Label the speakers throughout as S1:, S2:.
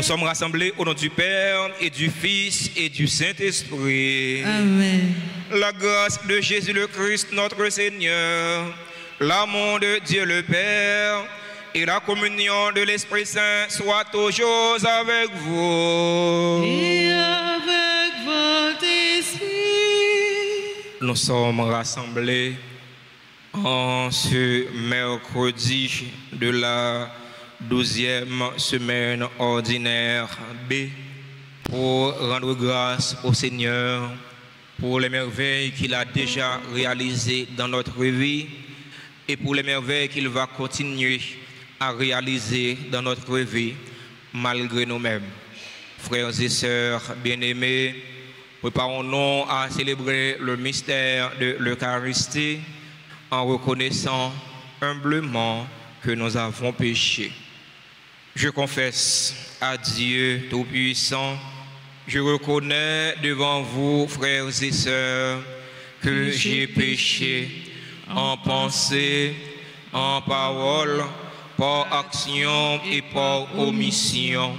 S1: sommes rassemblés au nom du Père et du Fils et du Saint-Esprit.
S2: Amen.
S1: La grâce de Jésus le Christ, notre Seigneur, l'amour de Dieu le Père et la communion de l'Esprit Saint soient toujours avec vous.
S2: Et avec votre esprit.
S1: Nous sommes rassemblés en ce mercredi de la 12e semaine ordinaire B pour rendre grâce au Seigneur pour les merveilles qu'il a déjà réalisées dans notre vie et pour les merveilles qu'il va continuer à réaliser dans notre vie malgré nous-mêmes. Frères et sœurs bien-aimés, préparons-nous à célébrer le mystère de l'Eucharistie en reconnaissant humblement que nous avons péché. Je confesse à Dieu Tout-Puissant, je reconnais devant vous, frères et sœurs, que j'ai péché en pensée, en parole, par action et par omission.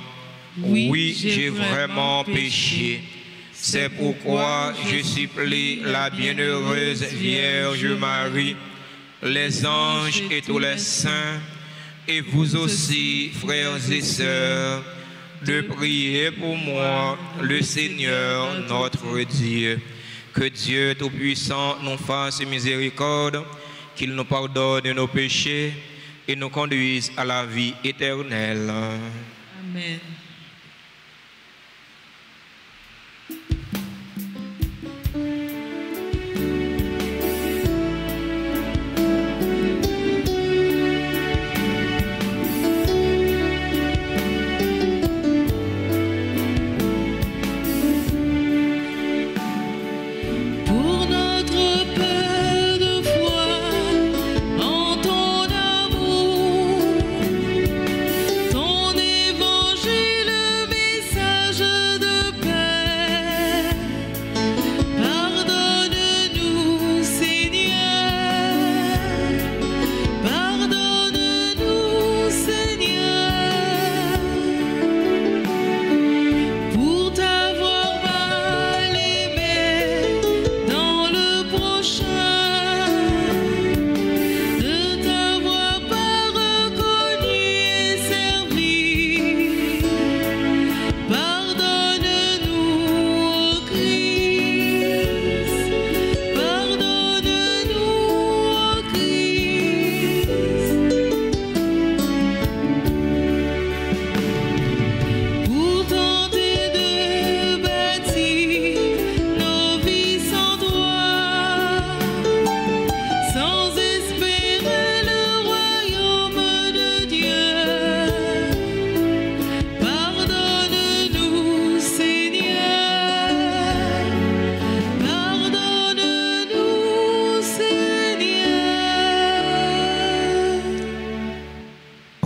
S1: Oui, j'ai vraiment péché. C'est pourquoi je supplie la bienheureuse Vierge Marie, les anges et tous les saints, et vous aussi, frères et sœurs, de prier pour moi, le Seigneur notre Dieu. Que Dieu Tout-Puissant nous fasse miséricorde, qu'il nous pardonne nos péchés et nous conduise à la vie éternelle.
S2: Amen.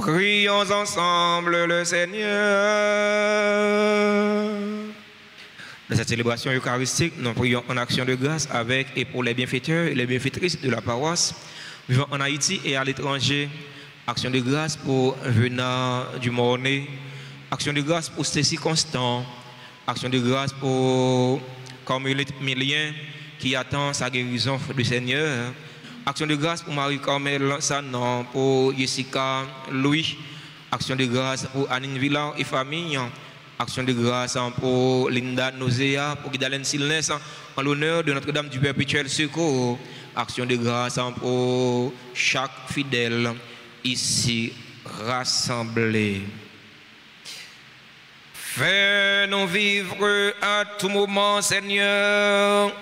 S1: Prions ensemble le Seigneur. Dans cette célébration eucharistique, nous prions en action de grâce avec et pour les bienfaiteurs et les bienfaitrices de la paroisse vivant en Haïti et à l'étranger. Action de grâce pour venant du Mornay. Action de grâce pour Cécile Constant. Action de grâce pour Carmélite Milien qui attend sa guérison du Seigneur. Action de grâce pour Marie-Carmel Sanon, pour Jessica Louis. Action de grâce pour Anine Villar et famille. Action de grâce pour Linda Nozea, pour Guidalène Silnes, en l'honneur de Notre-Dame du Perpétuel Secours. Action de grâce pour chaque fidèle ici rassemblé. Fais-nous vivre à tout moment, Seigneur,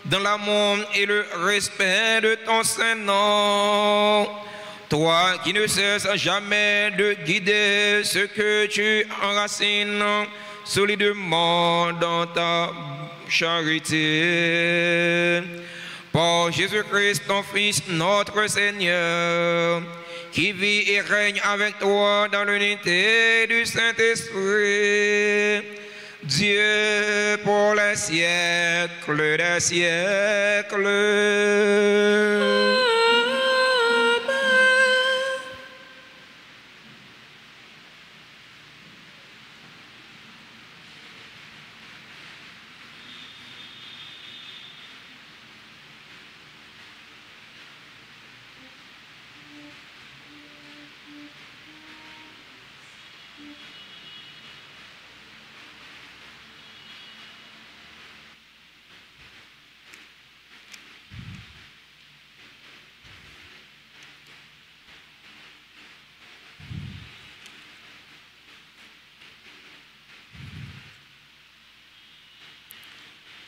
S1: dans l'amour et le respect de ton Saint-Nom. Toi qui ne cesses jamais de guider ce que tu enracines solidement dans ta charité. Par Jésus-Christ, ton Fils, notre Seigneur, qui vit et règne avec toi dans l'unité du Saint-Esprit, Dieu pour les siècles des siècles.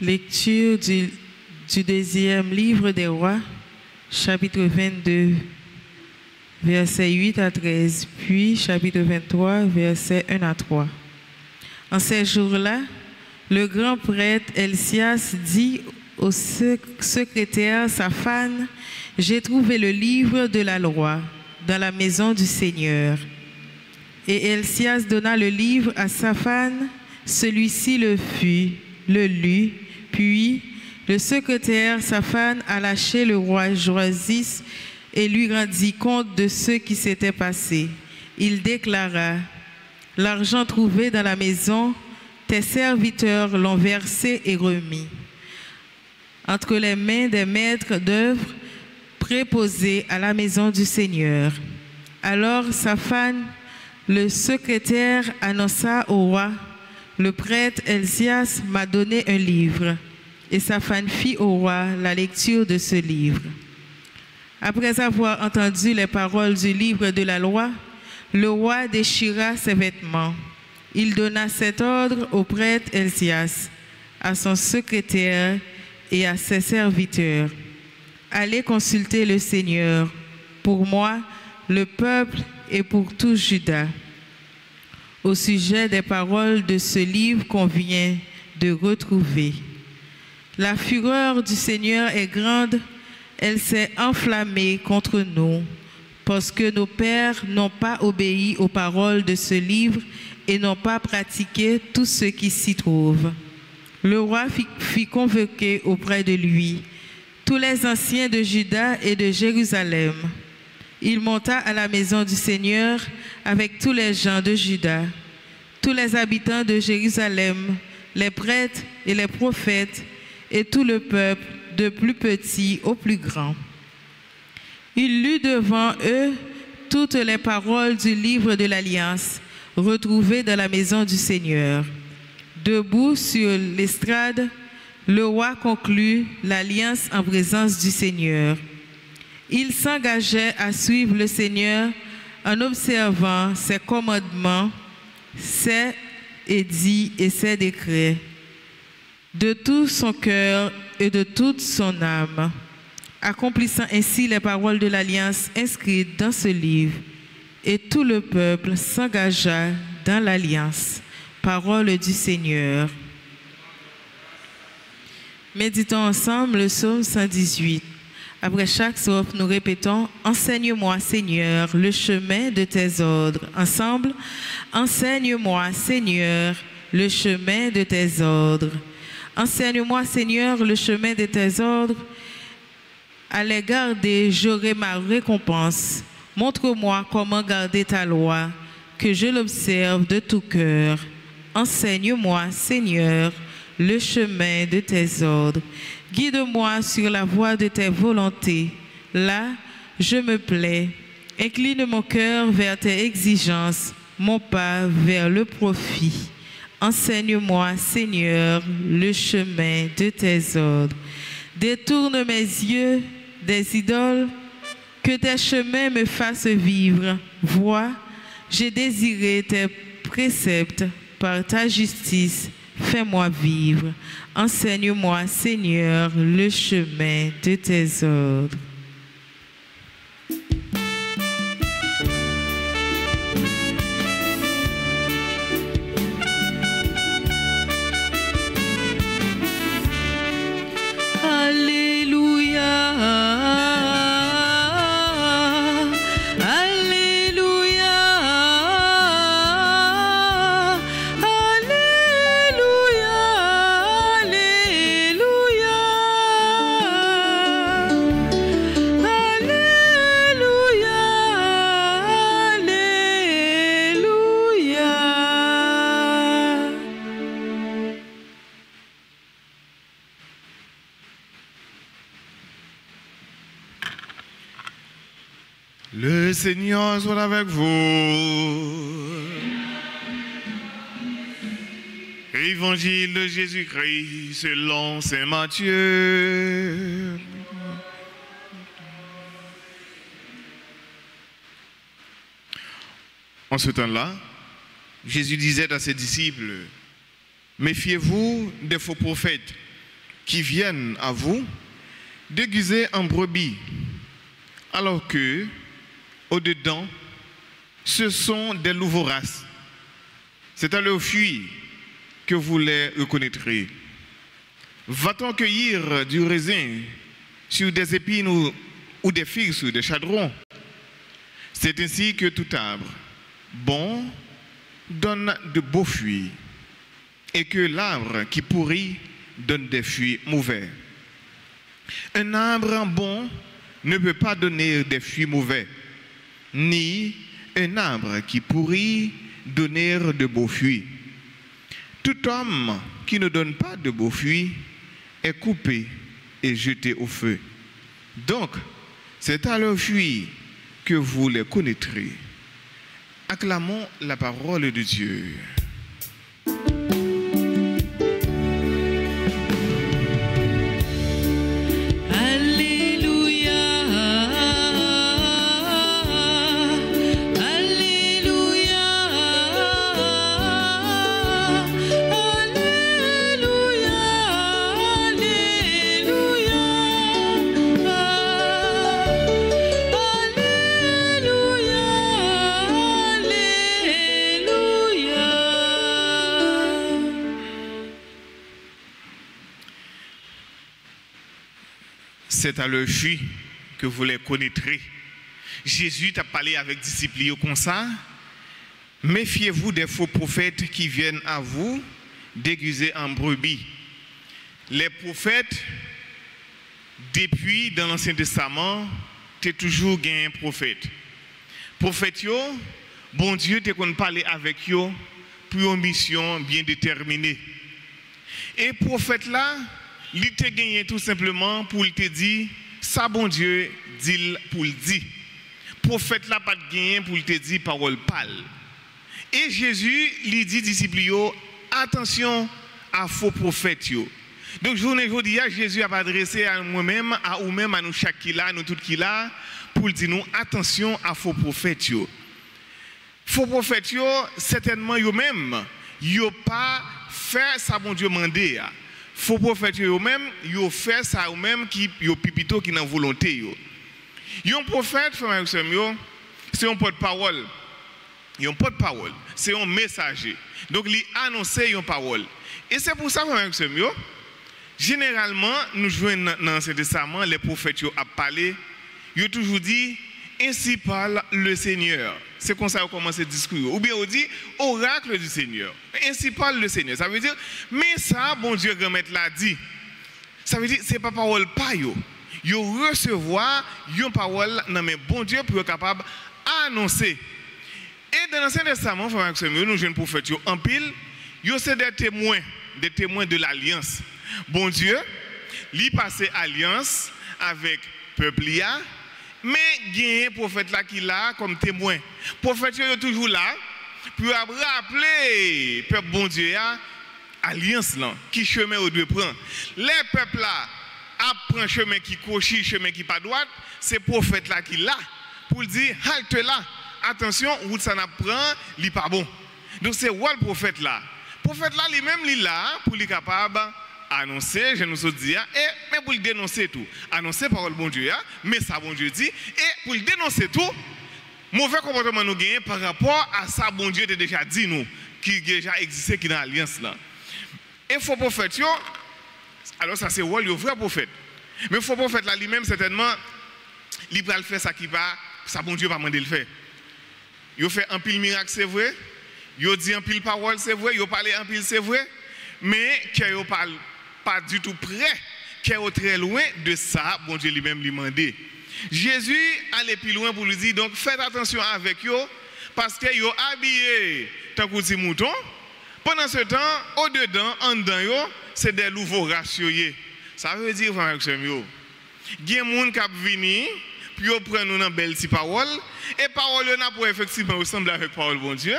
S2: Lecture du deuxième livre des rois, chapitre 22, versets 8 à 13, puis chapitre 23, versets 1 à 3. En ces jours-là, le grand prêtre Elsias dit au secrétaire Saphan, « J'ai trouvé le livre de la loi dans la maison du Seigneur. » Et Elsias donna le livre à Saphan, celui-ci le lut, puis le secrétaire Saphan alla chez le roi Joasis et lui rendit compte de ce qui s'était passé. Il déclara, « L'argent trouvé dans la maison, tes serviteurs l'ont versé et remis entre les mains des maîtres d'œuvre préposés à la maison du Seigneur. » Alors Saphan, le secrétaire, annonça au roi, « Le prêtre Elsias m'a donné un livre. » Et Saphan fit au roi la lecture de ce livre. Après avoir entendu les paroles du livre de la loi, le roi déchira ses vêtements. Il donna cet ordre au prêtre Elsias, à son secrétaire et à ses serviteurs. « Allez consulter le Seigneur, pour moi, le peuple et pour tout Juda, au sujet des paroles de ce livre qu'on vient de retrouver. La fureur du Seigneur est grande, elle s'est enflammée contre nous, parce que nos pères n'ont pas obéi aux paroles de ce livre et n'ont pas pratiqué tout ce qui s'y trouve. » Le roi fit convoquer auprès de lui tous les anciens de Juda et de Jérusalem. Il monta à la maison du Seigneur avec tous les gens de Juda, tous les habitants de Jérusalem, les prêtres et les prophètes, et tout le peuple, de plus petit au plus grand. Il lut devant eux toutes les paroles du livre de l'Alliance, retrouvées dans la maison du Seigneur. Debout sur l'estrade, le roi conclut l'alliance en présence du Seigneur. Il s'engageait à suivre le Seigneur en observant ses commandements, ses édits et ses décrets, de tout son cœur et de toute son âme, accomplissant ainsi les paroles de l'alliance inscrites dans ce livre. Et tout le peuple s'engagea dans l'alliance. Parole du Seigneur. Méditons ensemble le psaume 118. Après chaque strophe, nous répétons « Enseigne-moi, Seigneur, le chemin de tes ordres ». Ensemble, « Enseigne-moi, Seigneur, le chemin de tes ordres ». Enseigne-moi, Seigneur, le chemin de tes ordres. À les garder, j'aurai ma récompense. Montre-moi comment garder ta loi, que je l'observe de tout cœur. Enseigne-moi, Seigneur, le chemin de tes ordres. Guide-moi sur la voie de tes volontés. Là, je me plais. Incline mon cœur vers tes exigences, mon pas vers le profit. Enseigne-moi, Seigneur, le chemin de tes ordres. Détourne mes yeux des idoles, que tes chemins me fassent vivre. Vois, j'ai désiré tes préceptes. Par ta justice, fais-moi vivre. Enseigne-moi, Seigneur, le chemin de tes ordres.
S3: Le Seigneur soit avec vous. Évangile de Jésus-Christ selon saint Matthieu. En ce temps-là, Jésus disait à ses disciples, « Méfiez-vous des faux prophètes qui viennent à vous déguisés en brebis, alors que, au-dedans, ce sont des louveaux races. C'est à leur fuir que vous les reconnaîtrez. Va-t-on cueillir du raisin sur des épines ou des figues sur des chardons? C'est ainsi que tout arbre bon donne de beaux fruits, et que l'arbre qui pourrit donne des fruits mauvais. Un arbre bon ne peut pas donner des fruits mauvais, ni un arbre qui pourrit donner de beaux fruits. Tout homme qui ne donne pas de beaux fruits est coupé et jeté au feu. Donc, c'est à leurs fruits que vous les connaîtrez. Acclamons la parole de Dieu. C'est à leur fruit que vous les connaîtrez. Jésus t'a parlé avec discipline comme ça. Méfiez-vous des faux prophètes qui viennent à vous déguisés en brebis. Les prophètes, depuis dans l'Ancien Testament, t'es toujours gagné un prophète. Prophète yo, bon Dieu te qu'on parler avec yo pour une mission bien déterminée. Et prophète là, il te gagné tout simplement pour te dire, ça bon Dieu dit pour le dire. Prophète là pas de gagné pour te dire parole pâle. Et Jésus lui dit disciples yo, attention à faux prophètes yo. Donc journée aujourd'hui Jésus a adressé à moi-même, à vous-même, à nous chaque qui là, nous tout qui là, pour dire nous attention à faux prophètes yo. Faux prophètes yo certainement yo même yo pas fait ça bon Dieu mandé. Faux prophètes eux-mêmes, ils fait ça eux-mêmes qui yo pipito qui dans volonté yo. Yon prophète c'est un porte-parole. Yon porte-parole, c'est un messager. Donc il annonce une parole. Et c'est pour ça généralement nous jouons dans l'Ancien Testament les prophètes ont parlé, ils ont toujours dit ainsi parle le Seigneur. C'est comme ça qu'on commence le discours. Ou bien on dit oracle du Seigneur. Ainsi parle le Seigneur. Ça veut dire, mais ça, bon Dieu, grand-maître l'a dit. Ça veut dire, c'est pas parole pas yo. Yo recevoir une parole, non mais bon Dieu pour être capable d'annoncer. Et dans l'Ancien Testament, nous jeunes prophètes en pile, yo c'est des témoins de l'alliance. Bon Dieu, lui passé alliance avec peuple là. Mais il y a un prophète là qui est là comme témoin. Le prophète est toujours là pour rappeler peuple bon Dieu alliance là, qui chemin au doit prendre. Les peuples là apprennent chemin qui cochi, chemin qui pas droite, c'est le prophète là qui est là pour dire halte là. Attention, route ça n'apprend, il pas bon. Donc c'est le prophète là. Le prophète là lui-même il est là pour lui capable annoncer, je nous ai dit, mais pour le dénoncer tout. Annoncer parole bon Dieu, mais ça bon Dieu dit, et pour le dénoncer tout, mauvais comportement nous gagnons par rapport à ça bon Dieu a déjà dit nous, qui déjà existé, qui est dans l'alliance là. Et faux prophète, alors ça c'est le vrai prophète. Mais faux prophète là lui-même certainement, il va faire ça qui va, ça bon Dieu va demander le faire. Il fait un pile miracle, c'est vrai. Il dit un pile parole, c'est vrai. Il parle un pile, c'est vrai. Mais qu'il ne parle pas du tout près, qu'il est très loin de ça, bon Dieu lui-même lui demandé. Jésus allait plus loin pour lui dire, donc faites attention avec eux, parce qu'ils sont habillés tant que des moutons. Pendant ce temps, au-dedans, en dedans, c'est des nouveaux ratios. Ça veut dire, frère, il y a des gens qui viennent, puis ils prennent une belle parole, et parole n'a pas effectivement ressembler avec parole bon Dieu.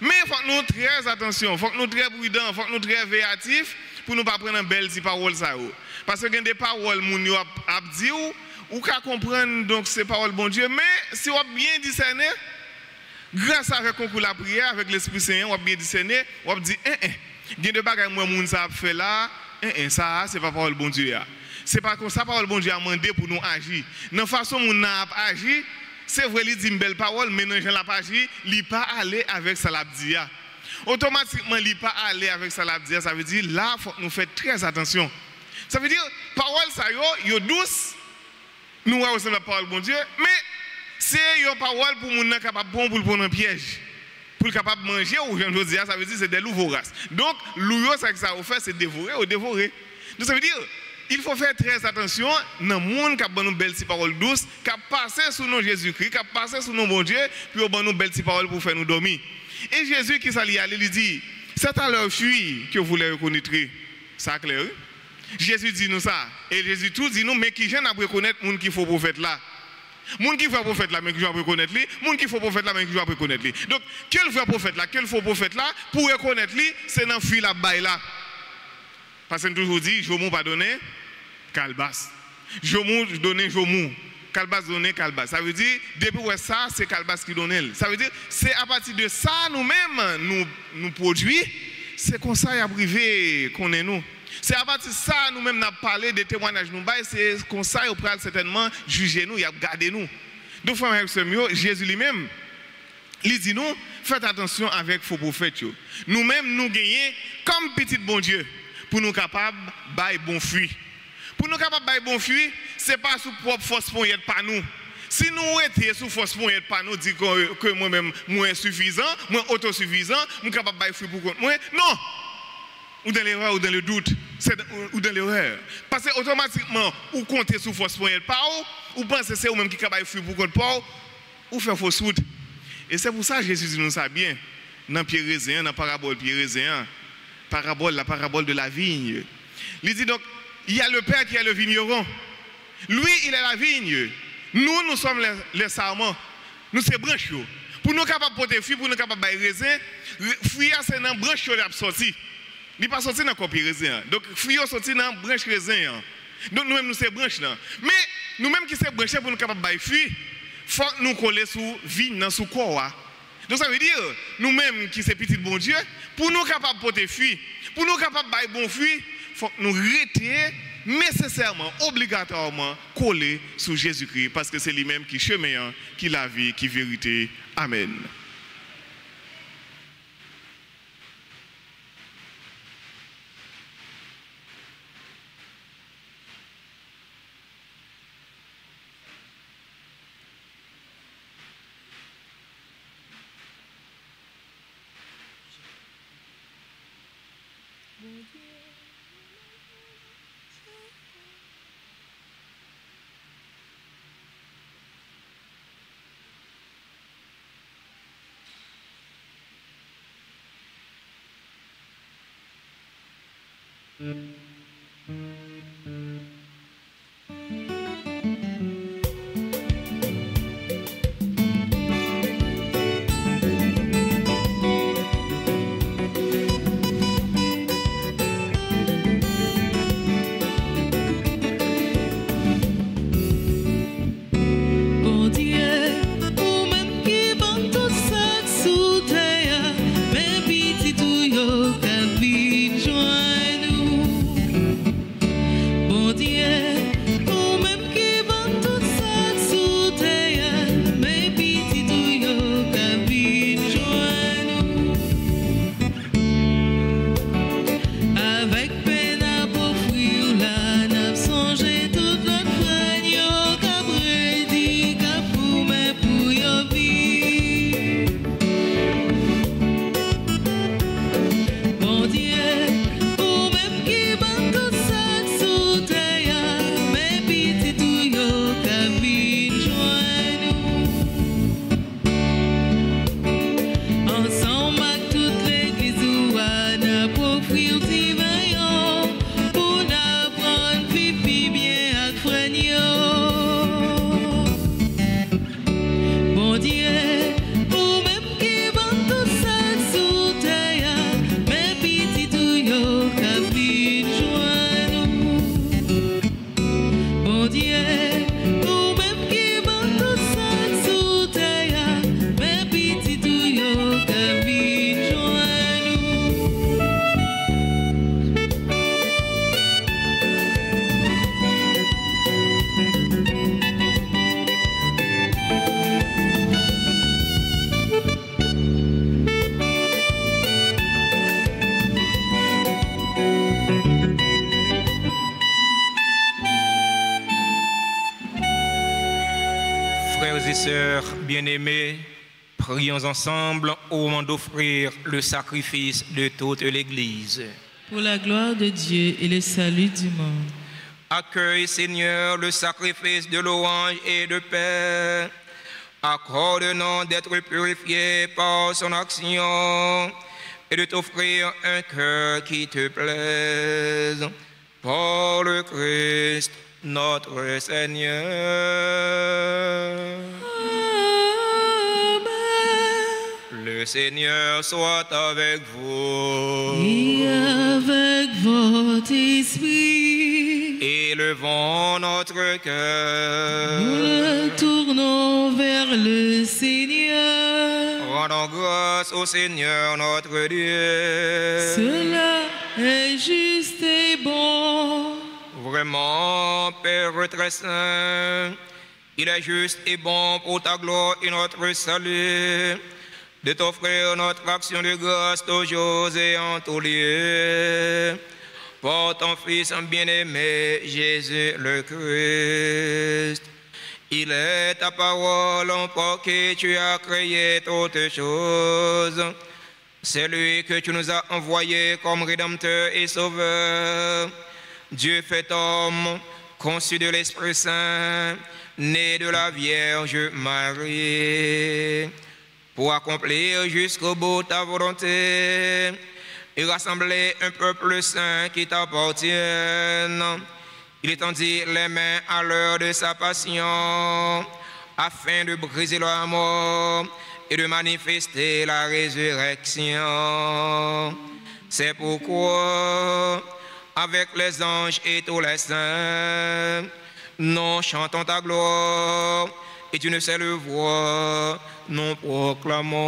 S3: Mais il faut que nous très attention, il faut que nous très prudents, il faut que nous très véatifs pour ne pas prendre une belle parole. Parce que il y a des paroles qui ont dit ou qu'à comprendre donc ces paroles bon Dieu, mais si on a bien discerné, grâce à le concours de la prière, avec l'Esprit Saint, on a bien discerné, on a dit, il y a des bagages que moi, ça a fait là, ça, c'est pas parole bon Dieu. C'est pas comme ça, parole bon Dieu a demandé pour nous agir. Dans la façon dont on a agi, c'est vrai, il dit une belle parole, mais non, Jean l'a pas agi, il n'est pas allé avec ça l'a dit. Automatiquement, il n'est pas allé avec ça l'a dit. Ça veut dire, là, il faut que nous fassions très attention. Ça veut dire, parole, ça y est douce, nous avons la parole bon Dieu, mais c'est une parole pour nous capable bon pour le prendre un piège. Pour le capable de manger, ou je veux dire, ça veut dire c'est des loups voraces. Donc, loup, ça que ça fait, c'est dévorer ou dévorer. Donc, ça veut dire, il faut faire très attention dans le monde qui a une belle parole douce, qui a passé sous nos Jésus-Christ, qui a passé sous nos bon Dieu, puis on a une belle parole pour faire nous dormir. Et Jésus qui s'allie à lui dit, c'est à leur fuir que vous les reconnaîtrez. Ça clair? Jésus dit nous ça. Et Jésus tout dit nous, mais qui gêne à reconnaître le monde qui faut prophète là. Moun qui fait prophète là, mais qui doit reconnaître lui. Moun qui fait prophète là, mais qui doit reconnaître lui. Donc, quel vrai prophète là, quel faux prophète là, pour reconnaître lui, c'est dans fil la baille là. Parce que toujours dit, Jomou pas donné, Kalbas. Jomou donné, Jomou. Kalbas donné, Kalbas. Ça veut dire, depuis ça, c'est Kalbas qui donne. Ça veut dire, c'est à partir de ça, nous-mêmes, nous produisons. C'est comme ça, il y a privé qu'on est nous. C'est à partir de ça, nous-mêmes, nous avons parlé des témoignages, c'est comme ça, il va certainement juger nous, il va garder nous. Donc, frère Jésus lui-même, il dit nous, faites attention avec faux prophètes. Nous-mêmes, nous gagnons comme petit bon Dieu, pour nous capables de bailler bon fruit. Pour nous capables de bailler bon fruit, ce n'est pas sous propre force pour être pas nous. Si nous étions sous force pour être pas nous, dit que moi-même, moi insuffisant, moi autosuffisant, je suis capable de bailler fruit pour compte moi, non! Ou dans l'erreur ou dans le doute, ou dans l'erreur. Parce que automatiquement, ou comptez sous force pour être pas ou pensez que c'est vous-même qui travaille fruit pour compte pas ou faire fausse route. Et c'est pour ça que Jésus dit nous ça bien. Dans Pierre Raisin, dans la parabole Pierre Raisin, la parabole de la vigne. Il dit donc, il y a le Père qui est le vigneron. Lui, il est la vigne. Nous sommes les sarments. Nous, c'est branches. Pour nous capables de porter fruit, pour nous capables de raisin, fruit, c'est dans branche qui est sorti. Il n'est pas sorti dans le copie raisin. Donc, fruit est sorti dans la branche raisin. Donc, nous-mêmes, nous sommes branches. Mais, nous-mêmes qui sommes branchés pour nous capables de fruit, il faut nous coller sous vigne, sous quoi. Donc, ça veut dire, nous-mêmes qui sommes petits bon Dieu, pour nous capables de porter fruit, pour nous capables de bon fruit, il faut que nous retirer nécessairement, obligatoirement, coller sur Jésus-Christ, parce que c'est lui-même qui est chemin, qui est la vie, qui est vérité. Amen.
S2: Mais petit tout yo, qu'elle vit joindre nous.
S1: Frères et sœurs bien-aimés, prions ensemble au moment d'offrir le sacrifice de toute l'Église.
S2: Pour la gloire de Dieu et le salut du monde.
S1: Accueille, Seigneur, le sacrifice de louange et de paix. Accorde-nous d'être purifiés par son action et de t'offrir un cœur qui te plaise. Par le Christ, notre Seigneur. Le Seigneur soit avec vous.
S2: Et avec votre esprit.
S1: Élevons notre cœur.
S2: Nous le tournons vers le Seigneur.
S1: Rendons grâce au Seigneur notre Dieu.
S2: Cela est juste et bon.
S1: Vraiment, Père très saint, il est juste et bon pour ta gloire et notre salut de t'offrir notre action de grâce toujours et en tout lieu. Par ton Fils bien-aimé, Jésus le Christ. Il est ta parole par qui tu as créé toutes choses. C'est lui que tu nous as envoyé comme Rédempteur et Sauveur. Dieu fait homme, conçu de l'Esprit Saint, né de la Vierge Marie, pour accomplir jusqu'au bout ta volonté et rassembler un peuple saint qui t'appartienne. Il étendit les mains à l'heure de sa passion, afin de briser la mort et de manifester la résurrection. C'est pourquoi, avec les anges et tous les saints, nous chantons ta gloire et d'une seule voix, nous proclamons.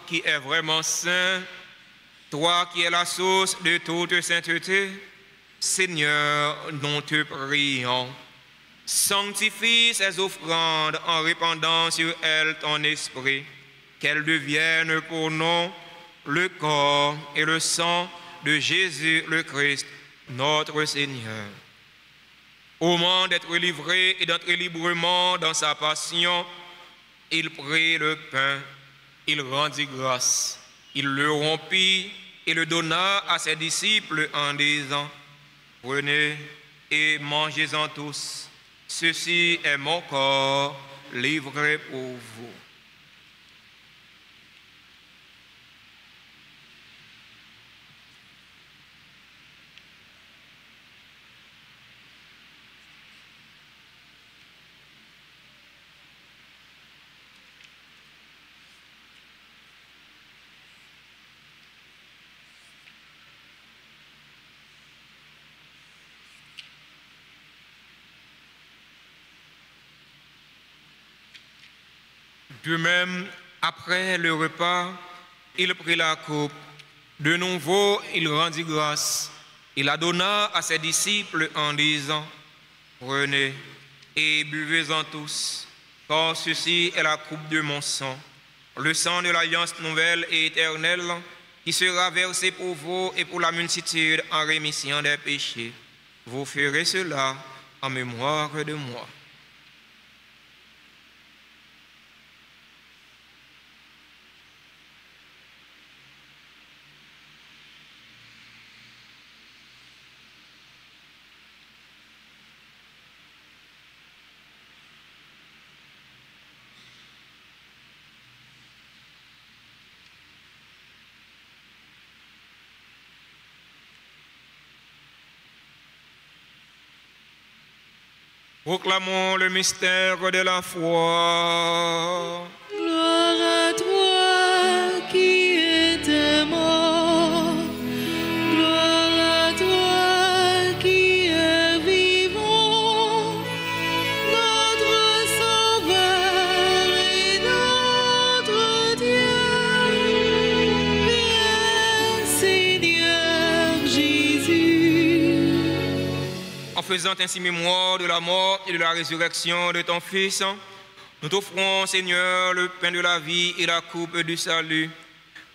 S1: Qui est vraiment saint, toi qui es la source de toute sainteté, Seigneur, nous te prions. Sanctifie ces offrandes en répandant sur elles ton esprit, qu'elles deviennent pour nous le corps et le sang de Jésus le Christ, notre Seigneur. Au moment d'être livré et d'entrer librement dans sa passion, il prit le pain. Il rendit grâce, il le rompit et le donna à ses disciples en disant, « Prenez et mangez-en tous, ceci est mon corps livré pour vous. » De même, après le repas, il prit la coupe. De nouveau, il rendit grâce. Il la donna à ses disciples en disant, « Prenez et buvez-en tous, car ceci est la coupe de mon sang, le sang de l'alliance nouvelle et éternelle, qui sera versé pour vous et pour la multitude en rémission des péchés. Vous ferez cela en mémoire de moi. » Proclamons le mystère de la foi.
S4: Gloire à toi qui étais mort, gloire à toi qui es vivant, notre Sauveur et notre Dieu, viens Seigneur Jésus.
S1: En faisant ainsi mémoire de la mort et de la résurrection de ton Fils, nous t'offrons, Seigneur, le pain de la vie et la coupe du salut.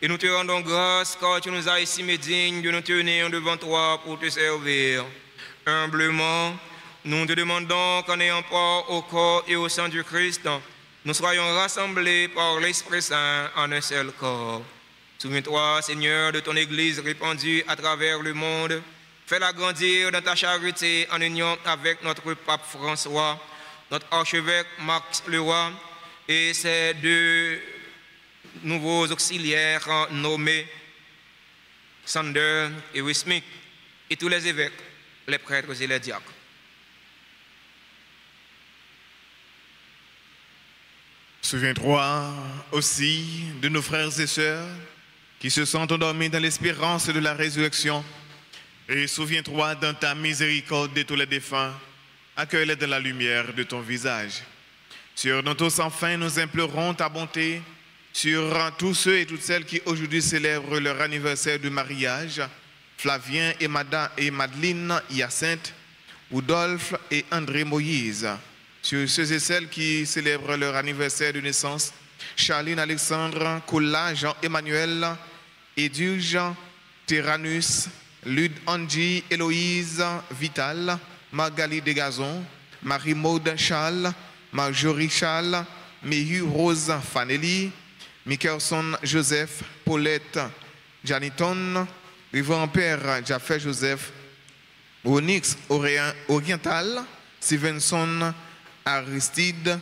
S1: Et nous te rendons grâce car tu nous as estimés dignes de nous tenir devant toi pour te servir. Humblement, nous te demandons qu'en ayant part au corps et au sang du Christ, nous soyons rassemblés par l'Esprit Saint en un seul corps. Souviens-toi, Seigneur, de ton Église répandue à travers le monde. Fais-la grandir dans ta charité en union avec notre pape François, notre archevêque Max Leroy et ses deux nouveaux auxiliaires nommés Sander et Wismik, et tous les évêques, les prêtres et les diacres.
S3: Souviens-toi aussi de nos frères et sœurs qui se sont endormis dans l'espérance de la résurrection. Et souviens-toi dans ta miséricorde de tous les défunts, accueille-les dans la lumière de ton visage. Sur nous tous, enfin, nous implorons ta bonté sur tous ceux et toutes celles qui aujourd'hui célèbrent leur anniversaire de mariage, Flavien et Madeleine Hyacinthe, Rudolphe et André Moïse. Sur ceux et celles qui célèbrent leur anniversaire de naissance, Charline Alexandre, Cola, Jean-Emmanuel, Edulge, Terranus, Lude Angie, Héloïse Vital, Magali Degazon, Marie-Maude Charles, Marjorie Charles, Mihu Rose Fanelli, Mickelson Joseph, Paulette Janiton, Rivant Père Jaffer Joseph, Onyx Oriental, Stevenson Aristide,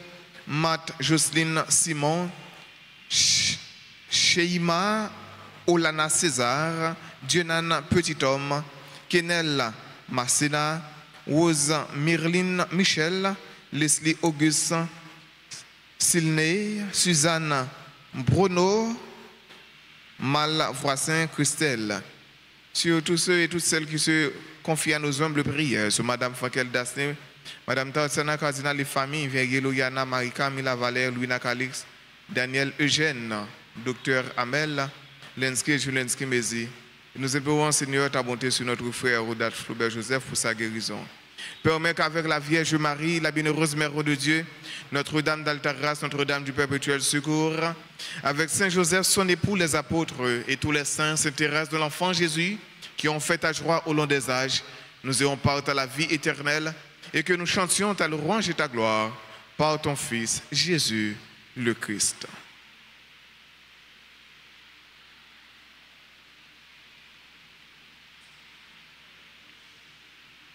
S3: Matt Jocelyne Simon, Sheima Olana César, Dionan Petit Homme, Kenel Marcena, Rose Myrline Michel, Leslie Auguste, Silney, Suzanne Bruno, Malvoisin Christelle. Sur tous ceux et toutes celles qui se confient à nos humbles prières, sur Madame Frankel Dasné, Madame Tarsana Cardinal les familles, Virgile Yana, Marika, Mila Valère, Louis Calix, Daniel Eugène, Docteur Amel, Lenski et Julensky Mézi. Nous implorons, Seigneur, ta bonté sur notre frère Rodolphe Flaubert Joseph pour sa guérison. Permets qu'avec la Vierge Marie, la bienheureuse Mère de Dieu, Notre-Dame d'Alta-Grâce, Notre-Dame du Perpétuel Secours, avec Saint Joseph, son époux, les apôtres et tous les saints s'intéressent de l'enfant Jésus qui ont fait ta joie au long des âges. Nous ayons part à la vie éternelle et que nous chantions ta louange et ta gloire par ton Fils, Jésus le Christ.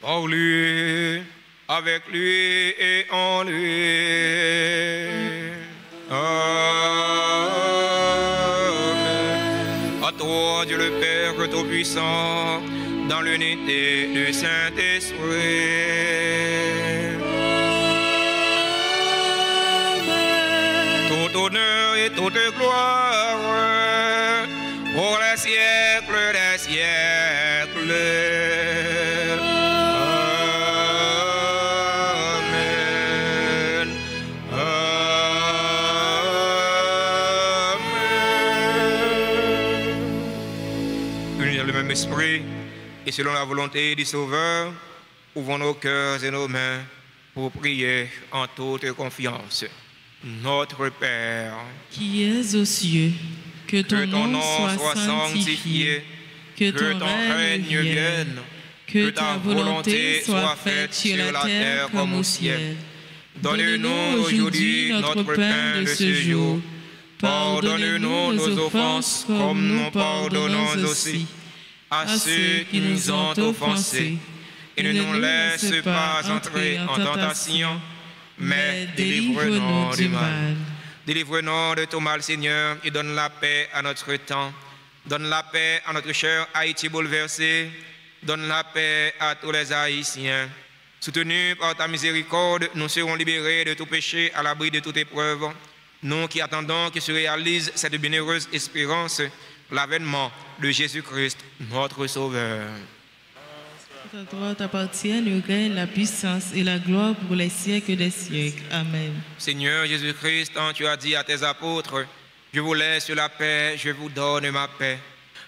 S1: Par lui, avec lui et en lui. Amen. À toi, Dieu le Père Tout-Puissant, dans l'unité du Saint-Esprit. Tout honneur et toute gloire pour les siècles des siècles. Amen. Saint-Esprit et selon la volonté du Sauveur, ouvrons nos cœurs et nos mains pour prier en toute confiance. Notre Père,
S2: qui es aux cieux, que ton nom soit sanctifié, que ton règne vienne, que ta volonté soit faite sur la terre comme au ciel. Donne-nous aujourd'hui notre pain de ce jour. Pardonne-nous nos offenses comme nous pardonnons aussi à ceux qui nous ont offensés. Et ne nous laisse pas entrer en tentation, mais délivre-nous du mal.
S1: Délivre-nous de tout mal, Seigneur, et donne la paix à notre temps. Donne la paix à notre cher Haïti bouleversé. Donne la paix à tous les Haïtiens. Soutenus par ta miséricorde, nous serons libérés de tout péché à l'abri de toute épreuve. Nous qui attendons que se réalise cette bienheureuse espérance, l'avènement de Jésus-Christ, notre Sauveur.
S2: À toi t'appartiennent le règne, la puissance et la gloire pour les siècles des siècles. Amen.
S1: Seigneur Jésus-Christ, tu as dit à tes apôtres, je vous laisse la paix, je vous donne ma paix.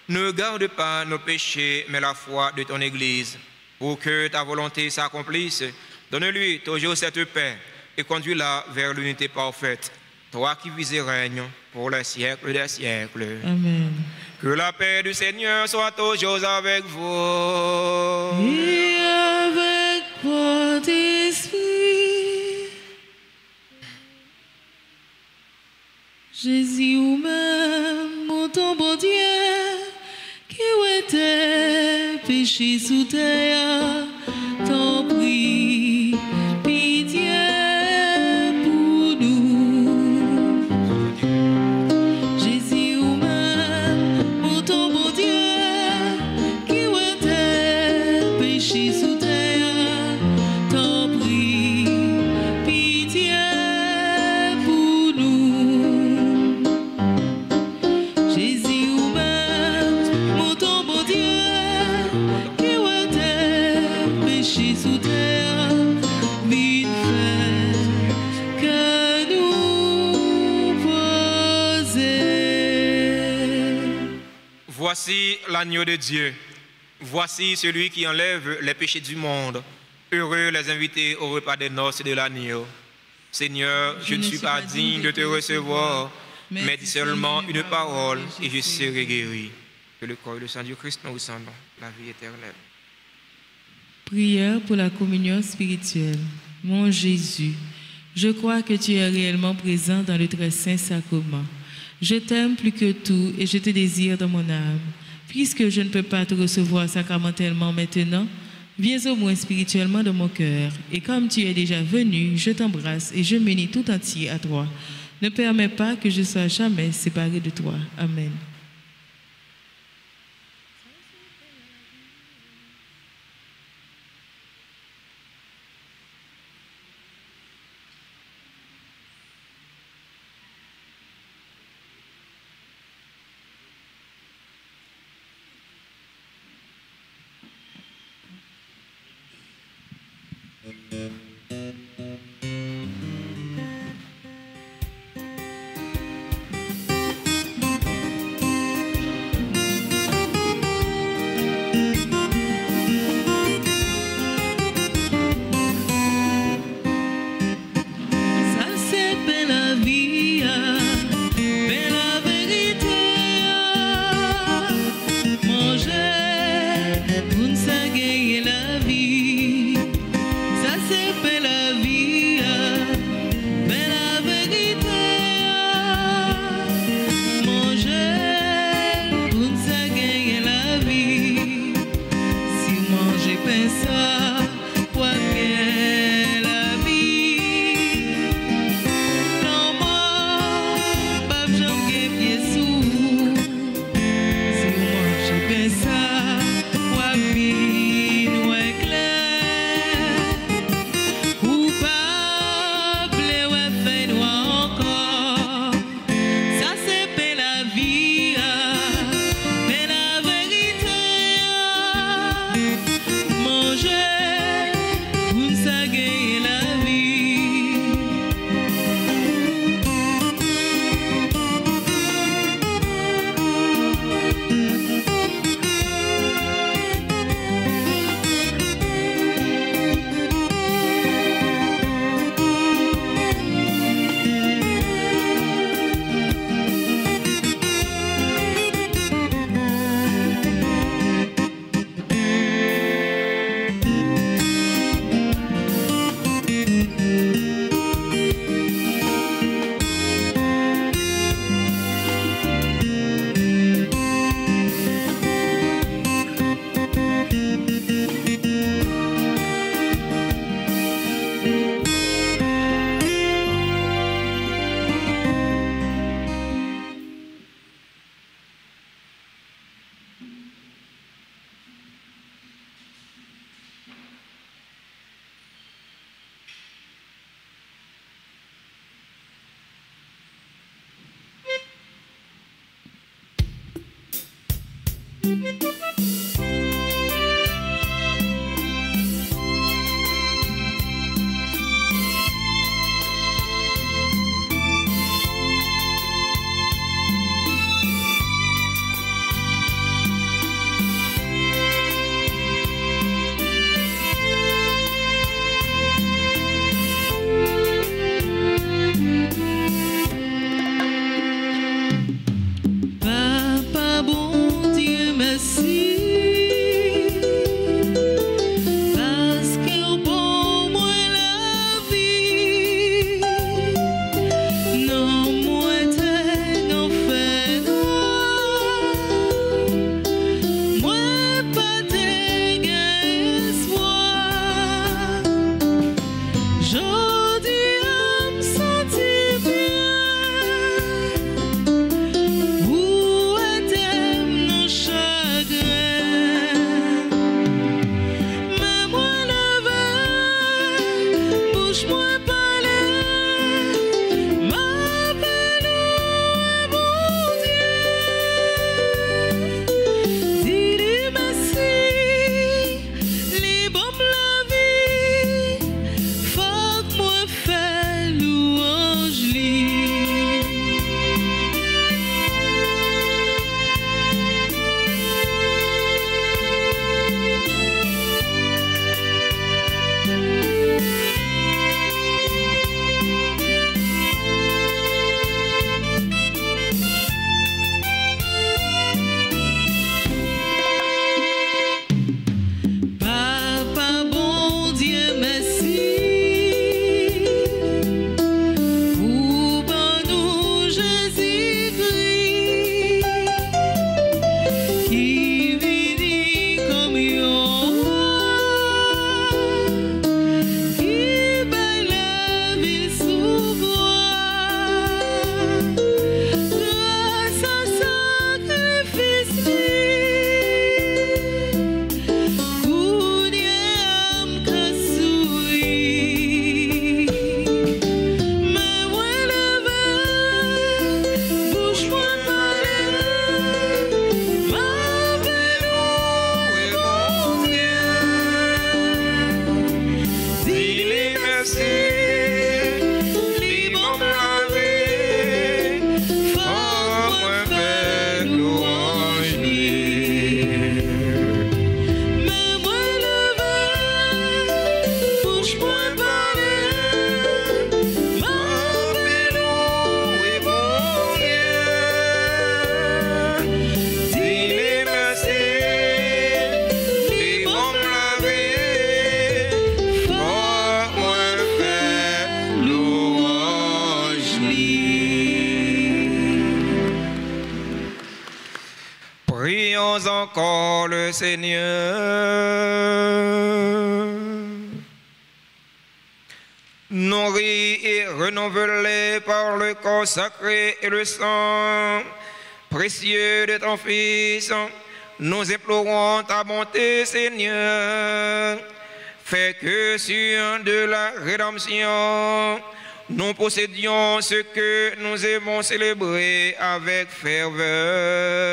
S1: Ne garde pas nos péchés, mais la foi de ton Église. Pour que ta volonté s'accomplisse, donne-lui toujours cette paix et conduis-la vers l'unité parfaite. Toi qui vis et règnes pour les siècles des siècles.
S2: Amen.
S1: Que la paix du Seigneur soit toujours avec vous.
S2: Et avec votre esprit. Jésus ou même, mon ton bon Dieu, qui était péché sous terre, t'en prie, pitié pour nous. Jésus ou même, mon ton bon Dieu, qui était péché sous terre, t'en prie, pitié pour nous. Jésus ou même, mon ton bon Dieu, qui était péché sous terre, vite fait que nous poser.
S1: Voici l'agneau de Dieu. Voici celui qui enlève les péchés du monde. Heureux les invités au repas des noces de l'agneau. Seigneur, je ne suis pas digne de te recevoir, mais dis seulement une parole et je serai guéri. Que le corps et le sang du Christ nous ressemblent, la vie éternelle.
S2: Prière pour la communion spirituelle. Mon Jésus, je crois que tu es réellement présent dans le très saint sacrement. Je t'aime plus que tout et je te désire dans mon âme. Puisque je ne peux pas te recevoir sacramentellement maintenant, viens au moins spirituellement dans mon cœur. Et comme tu es déjà venu, je t'embrasse et je m'unis tout entier à toi. Ne permets pas que je sois jamais séparé de toi. Amen.
S4: Papa bon Dieu merci parce que pour moi la vie non moi t'es non fait noir moi pas t'es espoir j'odie à me sentir bien où est-elle nos chagrins mais moi la veille bouge-moi parler m'appelle mon Dieu dis-lui merci les bombes la vie faut que moi fais louange lui. Papa bon Dieu merci pour bon nous Jésus-Christ qui vit comme yo qui baille la vie sous gloire grâce à sacrifice Koudiam kasoui mais moi la veille bouge-moi parler m'appelle mon Dieu dis-lui merci libre la vie faut moi faire louange lui. Mais moi la veille bouge-moi parler m'appelle mon Dieu dis-lui merci libre la vie faut moi faire louange lui.
S1: Prions encore le Seigneur. Nourris et renouvelés par le corps sacré et le sang précieux de ton Fils, nous implorons ta bonté, Seigneur. Fais que sur de la rédemption, nous possédions ce que nous aimons célébrer avec ferveur.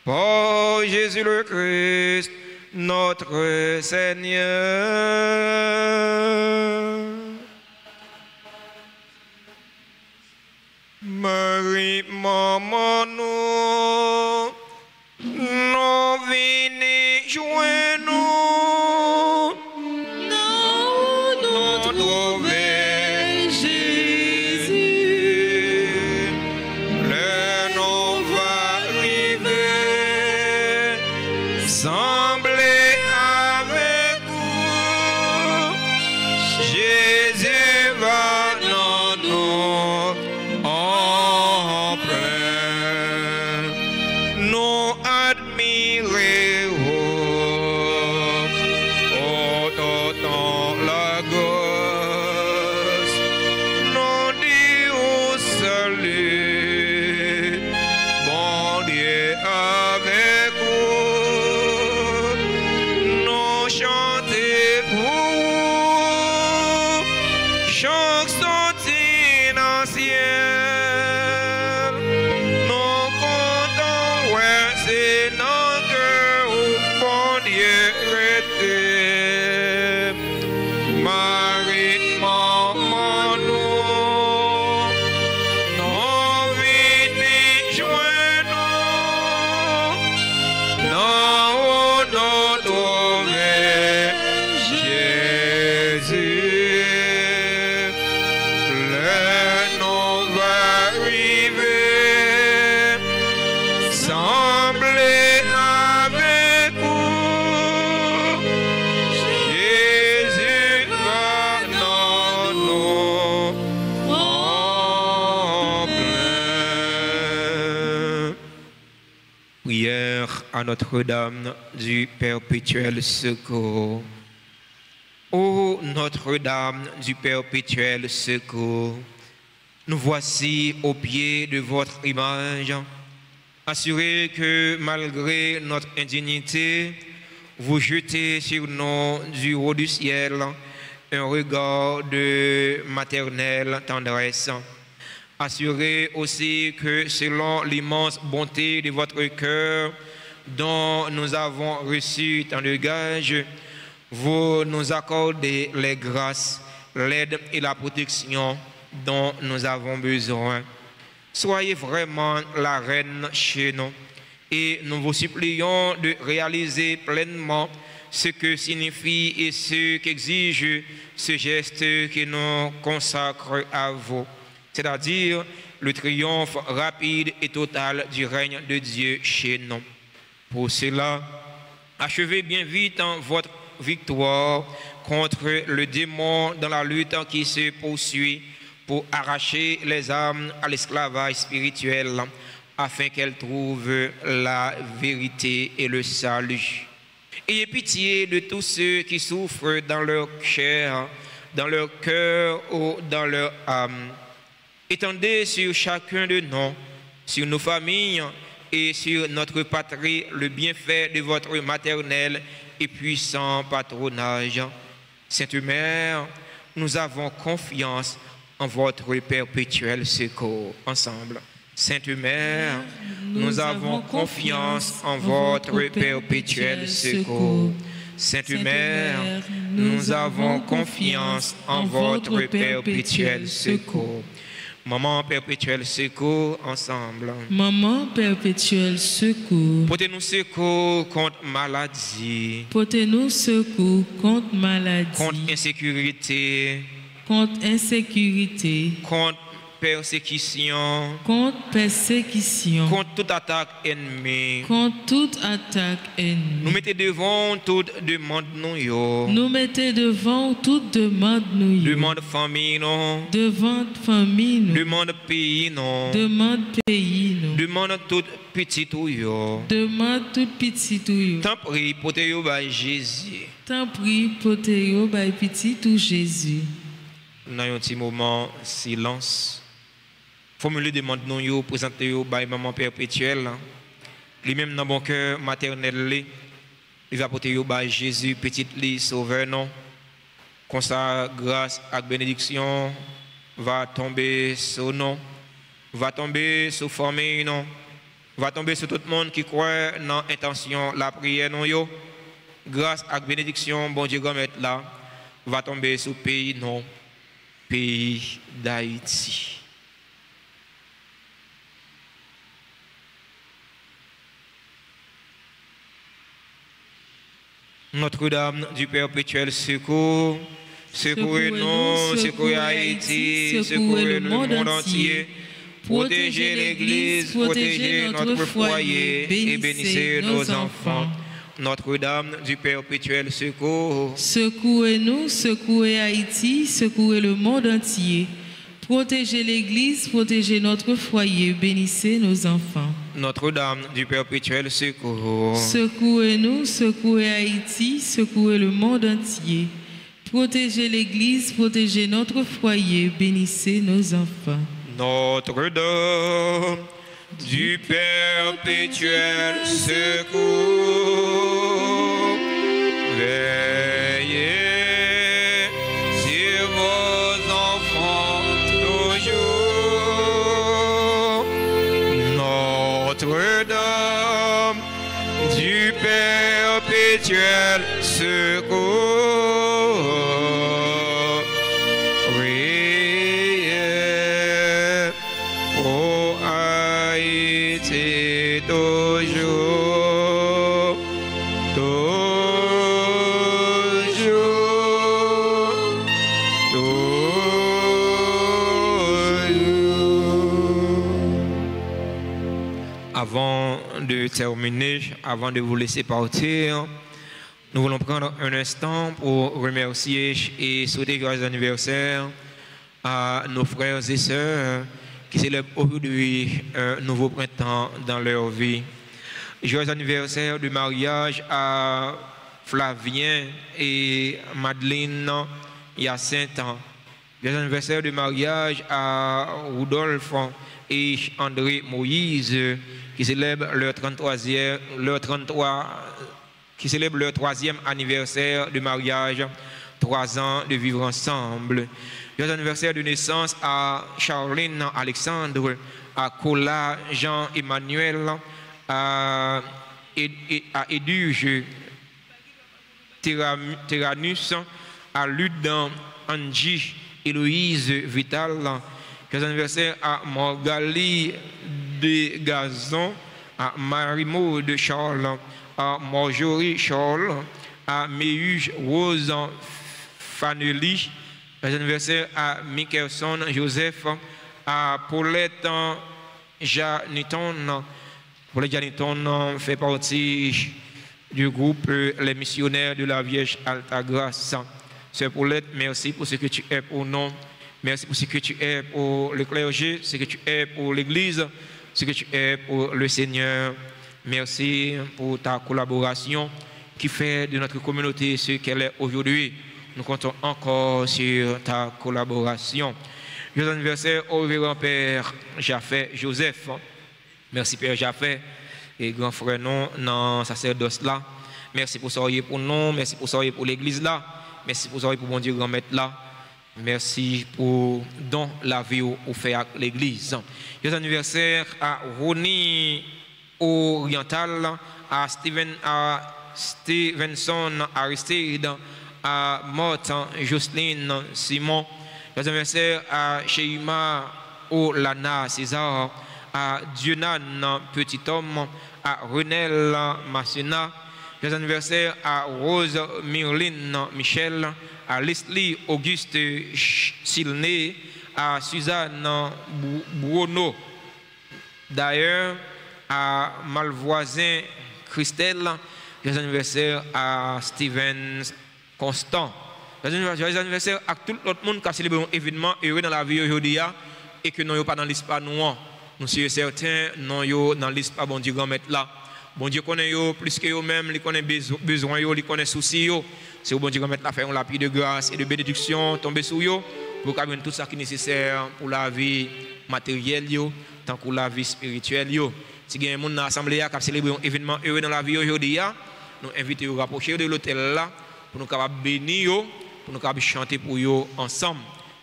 S1: Par Jésus le Christ, notre Seigneur. Marie, maman, nous venez joindre nous.
S4: Nous trouver Jésus.
S1: Le nom va arriver, sembler avec vous. Jésus va dans nous en plein. Nous admirer autant la gosse. Nous dire salut, bon Dieu avec vous. Nous chanter pour vous, à Notre-Dame du perpétuel secours. Ô Notre-Dame du perpétuel secours, nous voici au pied de votre image, assurés que malgré notre indignité, vous jetez sur nous du haut du ciel un regard de maternelle tendresse. Assurez aussi que selon l'immense bonté de votre cœur, dont nous avons reçu tant de gages, vous nous accordez les grâces, l'aide et la protection dont nous avons besoin. Soyez vraiment la reine chez nous et nous vous supplions de réaliser pleinement ce que signifie et ce qu'exige ce geste qui nous consacre à vous, c'est-à-dire le triomphe rapide et total du règne de Dieu chez nous. Pour cela, achevez bien vite votre victoire contre le démon dans la lutte qui se poursuit pour arracher les âmes à l'esclavage spirituel afin qu'elles trouvent la vérité et le salut. Ayez pitié de tous ceux qui souffrent dans leur chair, dans leur cœur ou dans leur âme. Étendez sur chacun de nous, sur nos familles et sur notre patrie le bienfait de votre maternel et puissant patronage. Sainte Mère, nous avons confiance en votre perpétuel secours. Ensemble. Sainte Mère, nous avons confiance en votre perpétuel secours. Sainte Mère, nous avons confiance en votre perpétuel secours. Maman perpétuel secours, ensemble.
S4: Maman perpétuel secours.
S1: Portez-nous secours contre maladie.
S4: Portez-nous secours contre maladie.
S1: Contre insécurité.
S4: Contre insécurité.
S1: Contre persécution.
S4: Contre persécution.
S1: Contre toute attaque ennemie.
S4: Contre toute attaque ennemie.
S1: Nous mettez devant toute demande nous.
S4: Nous mettez devant toute demande nous.
S1: Demande famille non.
S4: Devant famille nous.
S1: Demande pays non.
S4: Demande pays nous.
S1: Demande toute petite ou yo.
S4: Demande toute petite ou yo.
S1: Tant prie portez-yo by Jésus.
S4: Tant prie portez-yo by petit ou Jésus.
S1: Dans un petit moment silence. Formule demande nous yo présenter yo by maman perpétuelle. Lui-même dans mon cœur maternel il va porter yo by Jésus petite li sauveur non. Comme ça grâce et bénédiction va tomber sur nous. Va tomber sur famille non. Va tomber sur tout le monde qui croit dans l'intention la prière non yo. Grâce et bénédiction bon Dieu gomme là va tomber sur pays non. Pays d'Haïti. Notre-Dame du perpétuel secours, secourez-nous, secourez Haïti, secourez le monde entier. Protégez l'Église, protégez notre foyer et bénissez nos enfants. Notre-Dame du perpétuel secours.
S4: Secouez-nous, secouez Haïti, secouez le monde entier. Protégez l'Église, protégez notre foyer, bénissez nos enfants.
S1: Notre-Dame du perpétuel secours.
S4: Secouez-nous, secouez Haïti, secouez le monde entier. Protégez l'Église, protégez notre foyer, bénissez nos enfants.
S1: Notre-Dame du perpétuel secours, veillez sur vos enfants toujours. Notre-Dame du perpétuel secours, priez pour Haïti toujours, toujours, toujours. Avant de terminer, avant de vous laisser partir, nous voulons prendre un instant pour remercier et souhaiter joyeux anniversaire à nos frères et sœurs qui célèbrent aujourd'hui un nouveau printemps dans leur vie. Joyeux anniversaire de mariage à Flavien et Madeleine Hyacinthe. Joyeux anniversaire de mariage à Rudolphe et André Moïse qui célèbrent leur 33e, qui célèbrent leur 3e anniversaire de mariage, 3 ans de vivre ensemble. Joyeux anniversaire de naissance à Charline Alexandre, à Cola Jean-Emmanuel, à Éduge Tyrannus, à Ludan Angie, Héloïse Vital. Joyeux anniversaire à Morgali de Gazon, à Marie-Maud Charles, à Marjorie Charles, à Méhuge Rose Fanelli. Joyeux anniversaire à Michelson Joseph, à Paulette Janiton. Paulette Janiton fait partie du groupe Les Missionnaires de la Vierge Altagrace. Sœur Paulette, merci pour ce que tu es pour nous. Merci pour ce que tu es pour le clergé, ce que tu es pour l'Église, ce que tu es pour le Seigneur. Merci pour ta collaboration qui fait de notre communauté ce qu'elle est aujourd'hui. Nous comptons encore sur ta collaboration. Joyeux anniversaire au révérend Père Jaffé Joseph. Merci Père Jaffé et grand frère non dans sacerdoce là. Merci pour ça pour nous, merci pour ça pour l'église là. Merci pour ça pour mon Dieu grand maître là. Merci pour don la vie au fait à l'église. Joyeux anniversaire à Ronnie Oriental, à Stevenson Aristide, à Morton Jocelyne Simon. Joyeux anniversaire à Sheima Olana César, à Dionan Petit Homme, à Renel Massena. Joyeux anniversaire à Rose Myrline Michel, à Leslie Auguste Silné, à Suzanne Bruno. D'ailleurs, à Malvoisin Christelle. Joyeux anniversaire à Steven Constant. Joyeux anniversaire à tout le monde qui a célébré un événement heureux dans la vie aujourd'hui et que nous n'avons pas dans l'espace nous. Nous sommes certains, nous sommes dans l'espace bon Dieu grand maître là. Bon Dieu connaît plus que eux-mêmes, il connaît besoin, il connaît soucis. C'est au bon Dieu grand maître là faire un lapis de grâce et de bénédiction tomber sur eux pour qu'il y ait tout ça qui est nécessaire pour la vie matérielle, tant que la vie spirituelle. Si il y a un monde dans l'assemblée qui a célébré un événement heureux dans la vie aujourd'hui, nous invitons à rapprocher de l'hôtel là pour nous capables bénir, pour nous capables chanter pour eux ensemble.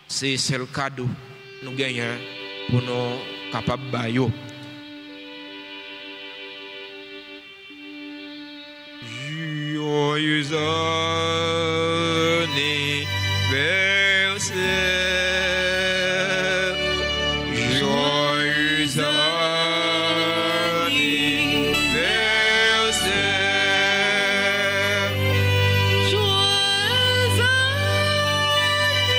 S1: C'est le cadeau nous gagnons pour nous capables de bailler. Joyeux anniversaire, joyeux anniversaire,
S4: Joyeux anniversaire,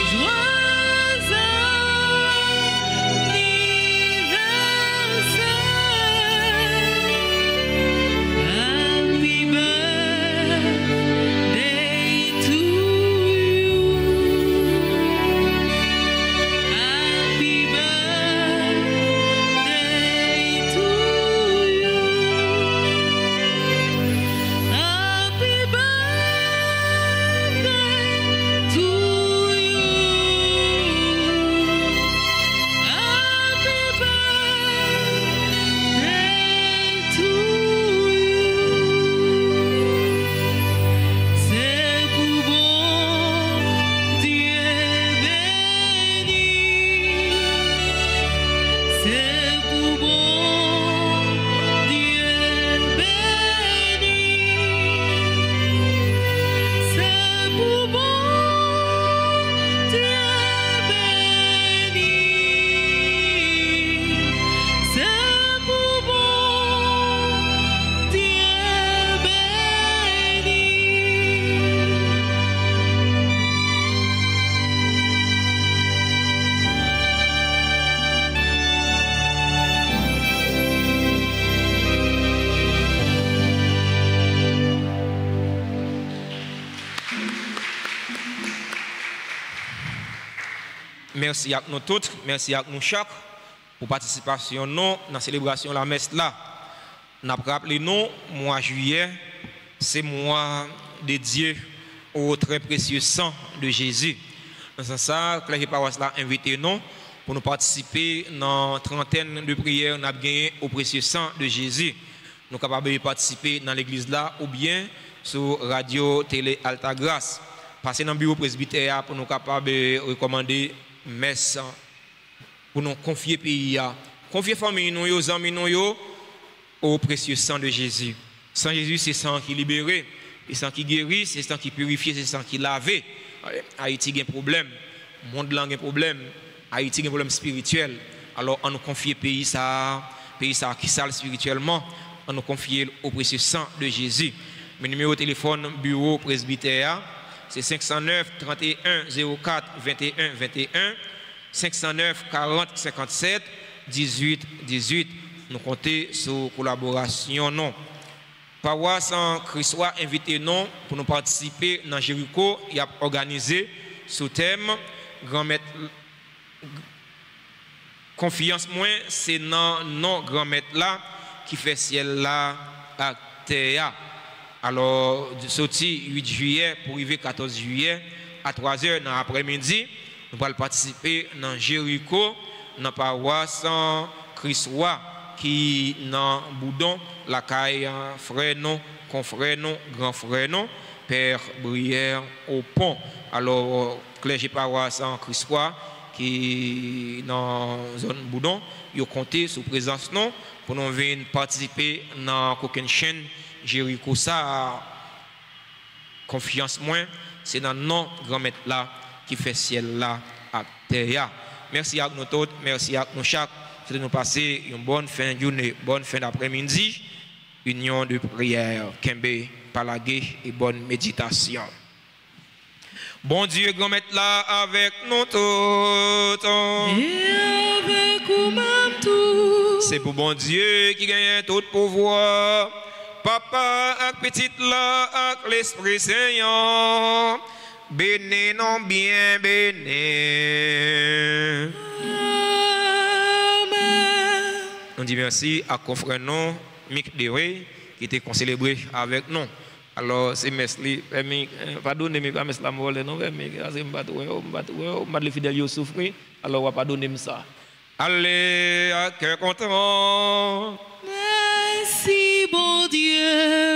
S4: joyeux anniversaire, happy birthday.
S1: merci à nous tous, merci à nous chaque pour participation non dans la célébration de la messe là. Nous avons rappelé nous, mois juillet, c'est mois dédié au très précieux sang de Jésus. Dans ce sens, le clergé paroisse l'a invité nous pour nous participer dans une trentaine de prières nous avons gagné au précieux sang de Jésus. Nous sommes capables de participer dans l'église là ou bien sur radio, télé, Alta Grâce. Passer dans le bureau presbytère pour nous capables de recommander messe pour nous confier pays, confier famille, nos amis, nous au précieux sang de Jésus. Sang Jésus, c'est sang qui libère, c'est sang qui guérit, c'est sang qui purifie, c'est sang qui lave. Haïti a un problème, le monde a un problème, Haïti a un problème spirituel. Alors, on nous confie pays ça qui sale spirituellement, on nous confie au précieux sang de Jésus. Mon numéro de téléphone, bureau presbytère, c'est 509 31 04 21 21, 509 40 57 18 18. Nous comptons sur collaboration. Non. Paroisse en Christois invité nous pour nous participer dans Jéricho. Il a organisé sous thème grand-maître confiance moins, c'est non grand-maître là qui fait ciel là à terre. Alors, sorti 8 juillet pour arriver 14 juillet à 3h dans l'après-midi, nous allons participer dans Jéricho, dans la paroisse Christois qui dans Boudon, la caille frère non, confrère non, grand frère non, Père Brière au pont. Alors, clergé paroisse Christois qui dans la zone Boudon, ils ont compté sous présence non pour nous venir participer dans aucune chaîne. Jéricho ça confiance moins c'est dans non grand maître là qui fait ciel là à terre. Merci à nous tous, merci à nous chaque de nous passer une bonne fin de journée, bonne fin d'après-midi, union de prière, Kembe, Palagé et bonne méditation. Bon Dieu grand maître là avec nous tous.
S4: Et avec nous-mêmes tous.
S1: C'est pour bon Dieu qui gagne tout pouvoir. Papa ak petite là ak l'Esprit Saint, béni non bien béni.
S4: Amen.
S1: On dit merci à confrère non Mick Dewe qui était célébré avec nous. Alors c'est merci pardonnez-moi pas merci la mole non mais c'est me les fidèles yo souffrir alors pardonnez-moi ça. Allez à cœur content.
S4: Merci bon Dieu.